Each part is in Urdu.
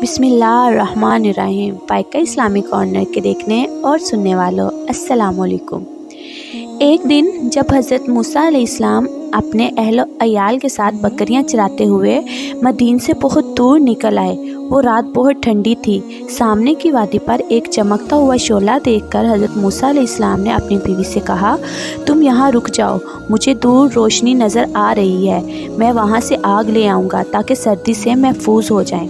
بسم اللہ الرحمن الرحیم۔ پائکہ اسلامی کارنر کے دیکھنے اور سننے والوں السلام علیکم۔ ایک دن جب حضرت موسیٰ علیہ السلام اپنے اہل و عیال کے ساتھ بکریاں چراتے ہوئے مدین سے بہت دور نکل آئے، وہ رات بہت ٹھنڈی تھی۔ سامنے کی وادی پر ایک چمکتا ہوا شعلہ دیکھ کر حضرت موسیٰ علیہ السلام نے اپنی بیوی سے کہا، تم یہاں رک جاؤ، مجھے دور روشنی نظر آ رہی ہے، میں وہاں سے آگ لے آؤں گا تاکہ سردی سے محفوظ ہو جائیں۔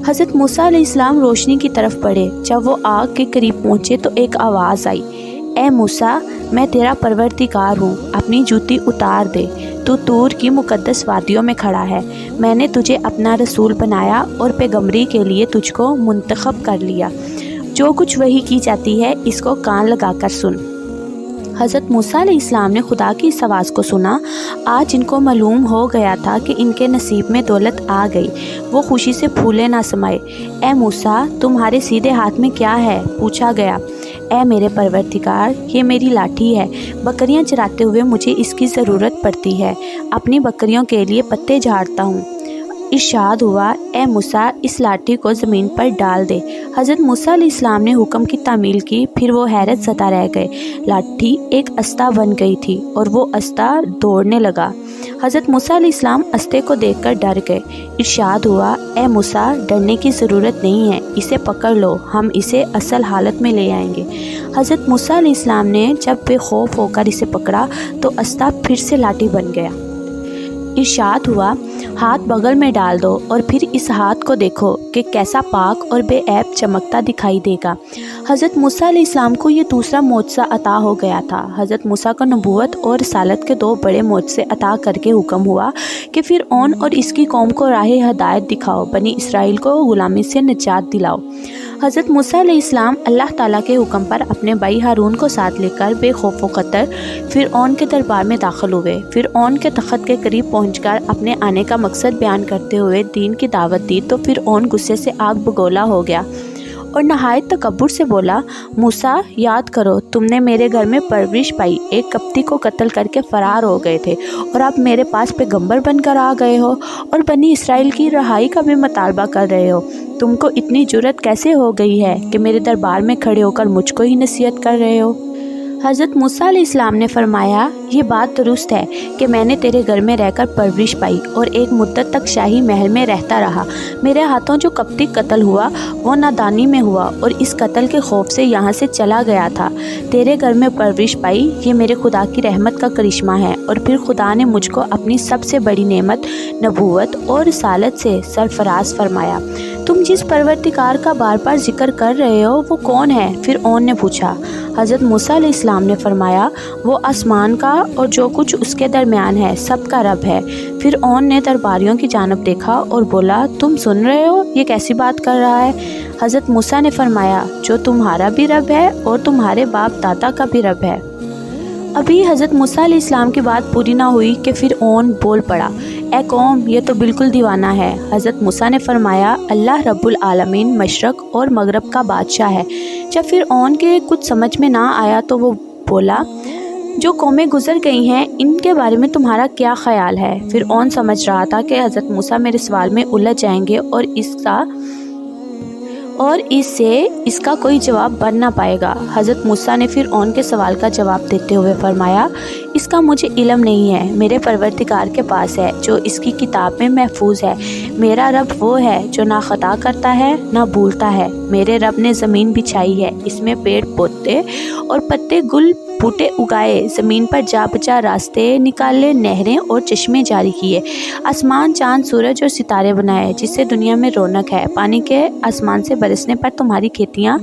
حضرت موسیٰ علیہ السلام روشنی کی طرف بڑھے۔ جب وہ آگ کے قریب پہنچے تو ایک آواز آئی، اے موسیٰ، میں تیرا پروردگار ہوں، اپنی جوتی اتار دے، تو طور کی مقدس وادیوں میں کھڑا ہے، میں نے تجھے اپنا رسول بنایا اور پیغمبری کے لیے تجھ کو منتخب کر لیا، جو کچھ وحی کی جاتی ہے اس کو کان لگا کر سن۔ حضرت موسیٰ علیہ السلام نے خدا کی اس آواز کو سنا۔ آج ان کو معلوم ہو گیا تھا کہ ان کے نصیب میں دولت آ گئی۔ وہ خوشی سے پھولے نہ سمائے۔ اے موسیٰ، تمہارے سیدھے ہاتھ میں کیا ہے؟ پوچھا گیا۔ اے میرے پروردگار، یہ میری لاٹھی ہے، بکریاں چراتے ہوئے مجھے اس کی ضرورت پڑتی ہے، اپنی بکریوں کے لیے پتے جھاڑتا ہوں۔ ارشاد ہوا، اے موسیٰ، اس لاٹھی کو زمین پر ڈال دے۔ حضرت موسیٰ علیہ السلام نے حکم کی تعمیل کی، پھر وہ حیرت زدہ رہ گئے۔ لاٹھی ایک استہ بن گئی تھی اور وہ استہ دوڑنے لگا۔ حضرت موسیٰ علیہ السلام استے کو دیکھ کر ڈر گئے۔ ارشاد ہوا، اے موسیٰ، ڈرنے کی ضرورت نہیں ہے، اسے پکڑ لو، ہم اسے اصل حالت میں لے آئیں گے۔ حضرت موسیٰ علیہ السلام نے جب بے خوف ہو کر اسے پکڑا تو استہ پھر سے لاٹھی بن گیا۔ ارشاد ہوا، ہاتھ بغل میں ڈال دو اور پھر اس ہاتھ کو دیکھو کہ کیسا پاک اور بے عیب چمکتا دکھائی دے گا۔ حضرت موسیٰ علیہ السلام کو یہ دوسرا معجزہ عطا ہو گیا تھا۔ حضرت موسیٰ کو نبوت اور رسالت کے دو بڑے معجزے عطا کر کے حکم ہوا کہ فرعون اور اس کی قوم کو راہ ہدایت دکھاؤ، بنی اسرائیل کو غلامی سے نجات دلاؤ۔ حضرت موسیٰ علیہ السلام اللہ تعالیٰ کے حکم پر اپنے بھائی ہارون کو ساتھ لے کر بے خوف و خطر فرعون کے دربار میں داخل ہوئے۔ فرعون کے تخت کے قریب پہنچ کر اپنے آنے کا مقصد بیان کرتے ہوئے دین کی دعوت دی تو فرعون غصے سے آگ بگولا ہو گیا اور نہایت تکبر سے بولا، موسیٰ، یاد کرو تم نے میرے گھر میں پرورش پائی، ایک کپتی کو قتل کر کے فرار ہو گئے تھے اور اب میرے پاس پیغمبر بن کر آ گئے ہو اور بنی اسرائیل کی رہائی کا بھی مطالبہ کر رہے ہو۔ تم کو اتنی جرأت کیسے ہو گئی ہے کہ میرے دربار میں کھڑے ہو کر مجھ کو ہی نصیحت کر رہے ہو؟ حضرت موسیٰ علیہ السلام نے فرمایا، یہ بات درست ہے کہ میں نے تیرے گھر میں رہ کر پرورش پائی اور ایک مدت تک شاہی محل میں رہتا رہا۔ میرے ہاتھوں جو کپتی قتل ہوا وہ نادانی میں ہوا اور اس قتل کے خوف سے یہاں سے چلا گیا تھا۔ تیرے گھر میں پرورش پائی یہ میرے خدا کی رحمت کا کرشمہ ہے، اور پھر خدا نے مجھ کو اپنی سب سے بڑی نعمت نبوت اور رسالت سے سرفراز فرمایا۔ تم جس پروردگار کا بار بار ذکر کر رہے ہو وہ کون ہے؟ فرعون نے پوچھا۔ حضرت موسیٰ علیہ السلام نے فرمایا، وہ آسمان کا اور جو کچھ اس کے درمیان ہے سب کا رب ہے۔ فرعون نے درباریوں کی جانب دیکھا اور بولا، تم سن رہے ہو یہ کیسی بات کر رہا ہے؟ حضرت موسیٰ نے فرمایا، جو تمہارا بھی رب ہے اور تمہارے باپ دادا کا بھی رب ہے۔ ابھی حضرت موسیٰ علیہ السلام کی بات پوری نہ ہوئی کہ فرعون بول پڑا، اے قوم، یہ تو بالکل دیوانہ ہے۔ حضرت موسیٰ نے فرمایا، اللہ رب العالمین مشرق اور مغرب کا بادشاہ ہے۔ جب فرعون کے کچھ سمجھ میں نہ آیا تو وہ بولا، جو قومیں گزر گئی ہیں ان کے بارے میں تمہارا کیا خیال ہے؟ فرعون سمجھ رہا تھا کہ حضرت موسیٰ میرے سوال میں الجھ جائیں گے اور اس سے اس کا کوئی جواب بن نہ پائے گا۔ حضرت موسیٰ نے فرعون کے سوال کا جواب دیتے ہوئے فرمایا، اس کا مجھے علم نہیں ہے، میرے پروردگار کے پاس ہے جو اس کی کتاب میں محفوظ ہے۔ میرا رب وہ ہے جو نہ خطا کرتا ہے نہ بھولتا ہے۔ میرے رب نے زمین بچھائی ہے، اس میں پیڑ پودے اور پتے گل بوٹے اگائے، زمین پر جا بجا راستے نکالے، نہریں اور چشمے جاری کیے، آسمان، چاند، سورج اور ستارے بنائے جس سے دنیا میں رونق ہے۔ پانی کے آسمان سے برسنے پر تمہاری کھیتیاں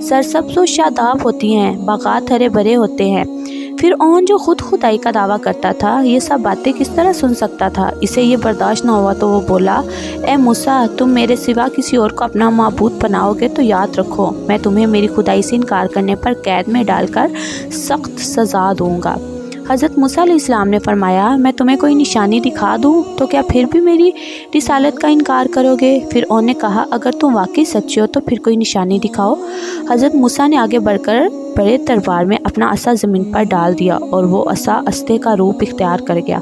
سرسبز و شاداب ہوتی ہیں، باغات ہرے بھرے ہوتے ہیں۔ فرعون جو خود خدائی کا دعویٰ کرتا تھا یہ سب باتیں کس طرح سن سکتا تھا؟ اسے یہ برداشت نہ ہوا تو وہ بولا، اے موسیٰ، تم میرے سوا کسی اور کو اپنا معبود بناؤ گے تو یاد رکھو میں تمہیں میری خدائی سے انکار کرنے پر قید میں ڈال کر سخت سزا دوں گا۔ حضرت موسیٰ علیہ السلام نے فرمایا، میں تمہیں کوئی نشانی دکھا دوں تو کیا پھر بھی میری رسالت کا انکار کرو گے؟ فرعون نے کہا، اگر تم واقعی سچے ہو تو پھر کوئی نشانی دکھاؤ۔ حضرت موسیٰ نے آگے بڑھ کر بڑے دربار میں اپنا عصا زمین پر ڈال دیا اور وہ عصا استے کا روپ اختیار کر گیا۔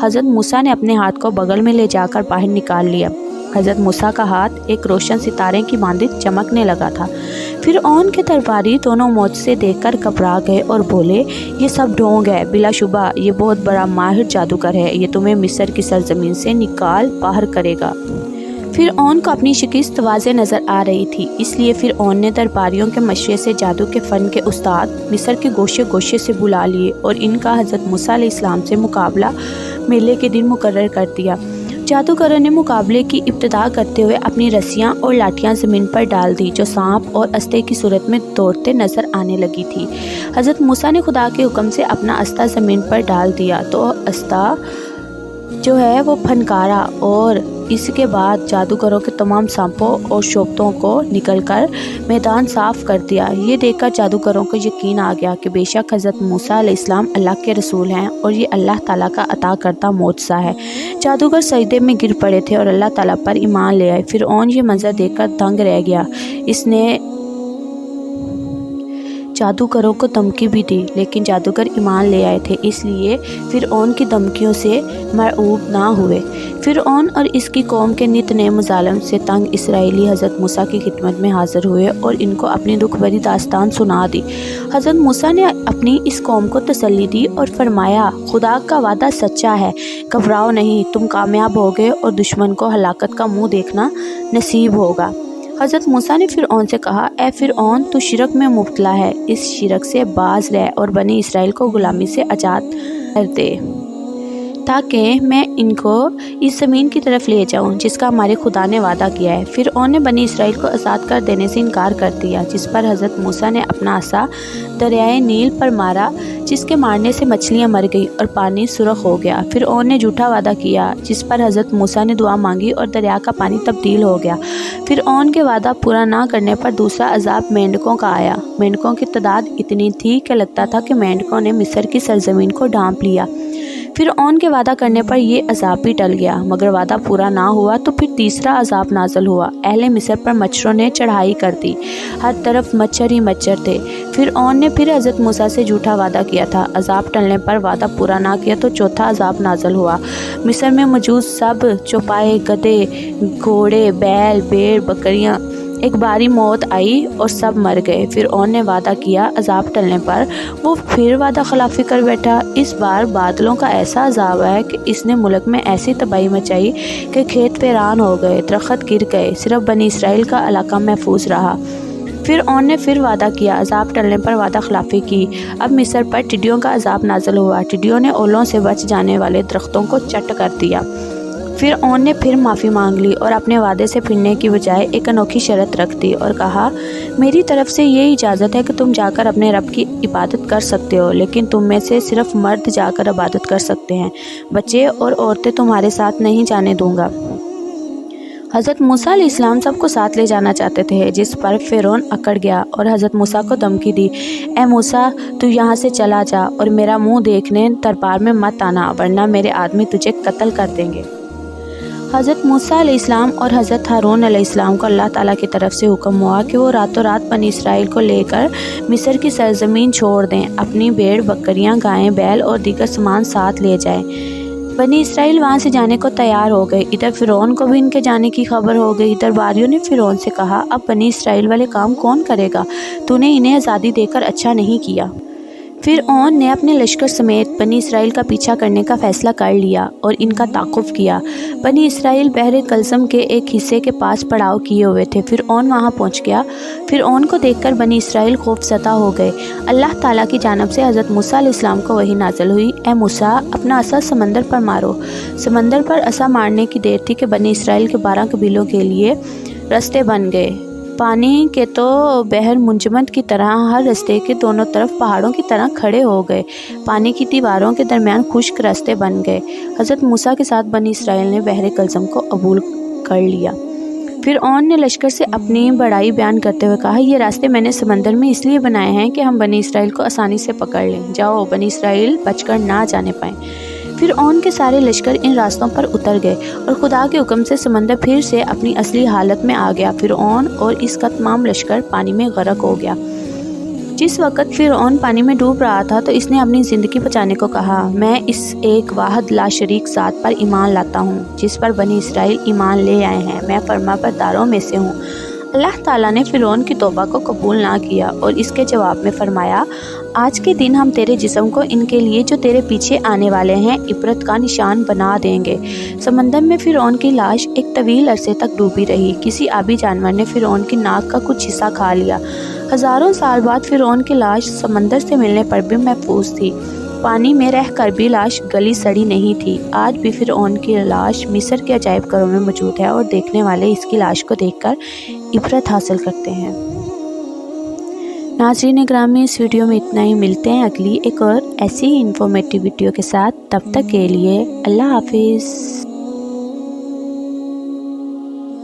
حضرت موسیٰ نے اپنے ہاتھ کو بغل میں لے جا کر باہر نکال لیا حضرت موسیٰ کا ہاتھ ایک روشن ستارے کی مانند چمکنے لگا تھا۔ فرعون کے درباری دونوں معجزے دیکھ کر گھبرا گئے اور بولے، یہ سب ڈھونگ ہے، بلا شبہ یہ بہت بڑا ماہر جادوگر ہے، یہ تمہیں مصر کی سرزمین سے نکال باہر کرے گا۔ فرعون کو اپنی شکست واضح نظر آ رہی تھی، اس لیے فرعون نے درباریوں کے مشورے سے جادو کے فن کے استاد مصر کے گوشے گوشے سے بلا لیے اور ان کا حضرت موسیٰ علیہ السلام سے مقابلہ میلے کے دن مقرر کر دیا۔ جادوگروں نے مقابلے کی ابتدا کرتے ہوئے اپنی رسیاں اور لاٹھیاں زمین پر ڈال دی جو سانپ اور استے کی صورت میں دوڑتے نظر آنے لگی تھی۔ حضرت موسیٰ نے خدا کے حکم سے اپنا استا زمین پر ڈال دیا تو استا جو ہے وہ پھنکارا اور اس کے بعد جادوگروں کے تمام سانپوں اور شوپتوں کو نکل کر میدان صاف کر دیا۔ یہ دیکھ کر جادوگروں کو یقین آ گیا کہ بے شک حضرت موسیٰ علیہ السلام اللہ کے رسول ہیں اور یہ اللہ تعالیٰ کا عطا کردہ معجزہ ہے۔ جادوگر سجدے میں گر پڑے تھے اور اللہ تعالیٰ پر ایمان لے آئے۔ فرعون یہ منظر دیکھ کر دنگ رہ گیا۔ اس نے جادوگروں کو دھمکی بھی دی لیکن جادوگر ایمان لے آئے تھے، اس لیے فرعون کی دھمکیوں سے مرعوب نہ ہوئے۔ فرعون اور اس کی قوم کے نت نئے مظالم سے تنگ اسرائیلی حضرت موسیٰ کی خدمت میں حاضر ہوئے اور ان کو اپنی دکھ بھری داستان سنا دی۔ حضرت موسیٰ نے اپنی اس قوم کو تسلی دی اور فرمایا، خدا کا وعدہ سچا ہے، گھبراؤ نہیں، تم کامیاب ہوگے اور دشمن کو ہلاکت کا منہ دیکھنا نصیب ہوگا۔ حضرت موسیٰ نے فرعون سے کہا، اے فرعون، تو شرک میں مبتلا ہے، اس شرک سے باز رہ اور بنی اسرائیل کو غلامی سے آزاد کر دے تاکہ میں ان کو اس زمین کی طرف لے جاؤں جس کا ہمارے خدا نے وعدہ کیا ہے۔ فرعون نے بنی اسرائیل کو آزاد کر دینے سے انکار کر دیا، جس پر حضرت موسیٰ نے اپنا عصا دریائے نیل پر مارا جس کے مارنے سے مچھلیاں مر گئی اور پانی سرخ ہو گیا۔ فرعون نے جھوٹا وعدہ کیا جس پر حضرت موسیٰ نے دعا مانگی اور دریا کا پانی تبدیل ہو گیا۔ فرعون کے وعدہ پورا نہ کرنے پر دوسرا عذاب مینڈکوں کا آیا۔ مینڈکوں کی تعداد اتنی تھی کہ لگتا تھا کہ مینڈکوں نے مصر کی سرزمین کو ڈھانپ لیا۔ فرعون کے وعدہ کرنے پر یہ عذاب بھی ٹل گیا، مگر وعدہ پورا نہ ہوا تو پھر تیسرا عذاب نازل ہوا۔ اہل مصر پر مچھروں نے چڑھائی کر دی، ہر طرف مچھر ہی مچھر تھے۔ فرعون نے پھر حضرت موسیٰ سے جھوٹا وعدہ کیا تھا، عذاب ٹلنے پر وعدہ پورا نہ کیا تو چوتھا عذاب نازل ہوا۔ مصر میں موجود سب چوپائے، گدھے، گھوڑے، بیل، بھیڑ، بکریاں ایک باری موت آئی اور سب مر گئے۔ فرعون نے وعدہ کیا، عذاب ٹلنے پر وہ پھر وعدہ خلافی کر بیٹھا۔ اس بار بادلوں کا ایسا عذاب ہے کہ اس نے ملک میں ایسی تباہی مچائی کہ کھیت ویران ہو گئے، درخت گر گئے، صرف بنی اسرائیل کا علاقہ محفوظ رہا۔ فرعون نے پھر وعدہ کیا، عذاب ٹلنے پر وعدہ خلافی کی۔ اب مصر پر ٹڈیوں کا عذاب نازل ہوا، ٹڈیوں نے اولوں سے بچ جانے والے درختوں کو چٹ کر دیا۔ فرعون نے پھر معافی مانگ لی اور اپنے وعدے سے پھرنے کی بجائے ایک انوکھی شرط رکھ دی اور کہا، میری طرف سے یہ اجازت ہے کہ تم جا کر اپنے رب کی عبادت کر سکتے ہو، لیکن تم میں سے صرف مرد جا کر عبادت کر سکتے ہیں، بچے اور عورتیں تمہارے ساتھ نہیں جانے دوں گا۔ حضرت موسیٰ علیہ السلام سب کو ساتھ لے جانا چاہتے تھے، جس پر فرعون اکڑ گیا اور حضرت موسیٰ کو دھمکی دی، اے موسیٰ، تو یہاں سے چلا جا اور میرا منہ دیکھنے دربار میں مت آنا، ورنہ میرے آدمی تجھے قتل کر دیں گے۔ حضرت موسیٰ علیہ السلام اور حضرت ہارون علیہ السلام کو اللہ تعالیٰ کی طرف سے حکم ہوا کہ وہ راتوں رات بنی اسرائیل کو لے کر مصر کی سرزمین چھوڑ دیں، اپنی بھیڑ، بکریاں، گائیں، بیل اور دیگر سامان ساتھ لے جائیں۔ بنی اسرائیل وہاں سے جانے کو تیار ہو گئے۔ ادھر فرعون کو بھی ان کے جانے کی خبر ہو گئی۔ درباریوں نے فرعون سے کہا، اب بنی اسرائیل والے کام کون کرے گا؟ تو نے انہیں آزادی دے کر اچھا نہیں کیا۔ فرعون نے اپنے لشکر سمیت بنی اسرائیل کا پیچھا کرنے کا فیصلہ کر لیا اور ان کا تعاقب کیا۔ بنی اسرائیل بحر کلزم کے ایک حصے کے پاس پڑاؤ کیے ہوئے تھے۔ فرعون وہاں پہنچ گیا۔ فرعون کو دیکھ کر بنی اسرائیل خوف زدہ ہو گئے۔ اللہ تعالیٰ کی جانب سے حضرت موسیٰ علیہ السلام کو وحی نازل ہوئی، اے موسیٰ، اپنا عصا سمندر پر مارو۔ سمندر پر عصا مارنے کی دیر تھی کہ بنی اسرائیل کے 12 قبیلوں کے لیے رستے بن گئے۔ پانی کے تو بحر منجمد کی طرح ہر رستے کے دونوں طرف پہاڑوں کی طرح کھڑے ہو گئے۔ پانی کی دیواروں کے درمیان خشک راستے بن گئے۔ حضرت موسیٰ کے ساتھ بنی اسرائیل نے بحر کلزم کو عبور کر لیا۔ فرعون نے لشکر سے اپنی بڑائی بیان کرتے ہوئے کہا، یہ راستے میں نے سمندر میں اس لیے بنائے ہیں کہ ہم بنی اسرائیل کو آسانی سے پکڑ لیں۔ جاؤ، بنی اسرائیل بچ کر نہ جانے پائیں۔ فرعون کے سارے لشکر ان راستوں پر اتر گئے اور خدا کے حکم سے سمندر پھر سے اپنی اصلی حالت میں آ گیا۔ فرعون اور اس کا تمام لشکر پانی میں غرق ہو گیا۔ جس وقت فرعون پانی میں ڈوب رہا تھا تو اس نے اپنی زندگی بچانے کو کہا، میں اس ایک واحد لا شریک ذات پر ایمان لاتا ہوں جس پر بنی اسرائیل ایمان لے آئے ہیں، میں فرمانبرداروں میں سے ہوں۔ اللہ تعالیٰ نے فرعون کی توبہ کو قبول نہ کیا اور اس کے جواب میں فرمایا، آج کے دن ہم تیرے جسم کو ان کے لیے جو تیرے پیچھے آنے والے ہیں عبرت کا نشان بنا دیں گے۔ سمندر میں فرعون کی لاش ایک طویل عرصے تک ڈوبی رہی۔ کسی آبی جانور نے فرعون کی ناک کا کچھ حصہ کھا لیا۔ ہزاروں سال بعد فرعون کی لاش سمندر سے ملنے پر بھی محفوظ تھی۔ پانی میں رہ کر بھی لاش گلی سڑی نہیں تھی۔ آج بھی فرعون کی لاش مصر کے عجائب گھروں میں موجود ہے اور دیکھنے والے اس کی لاش کو دیکھ کر عبرت حاصل کرتے ہیں۔ ناظرین گرامی، اس ویڈیو میں اتنا ہی، ملتے ہیں اگلی ایک اور ایسی ہی انفارمیٹیو ویڈیو کے ساتھ۔ تب تک کے لیے اللہ حافظ۔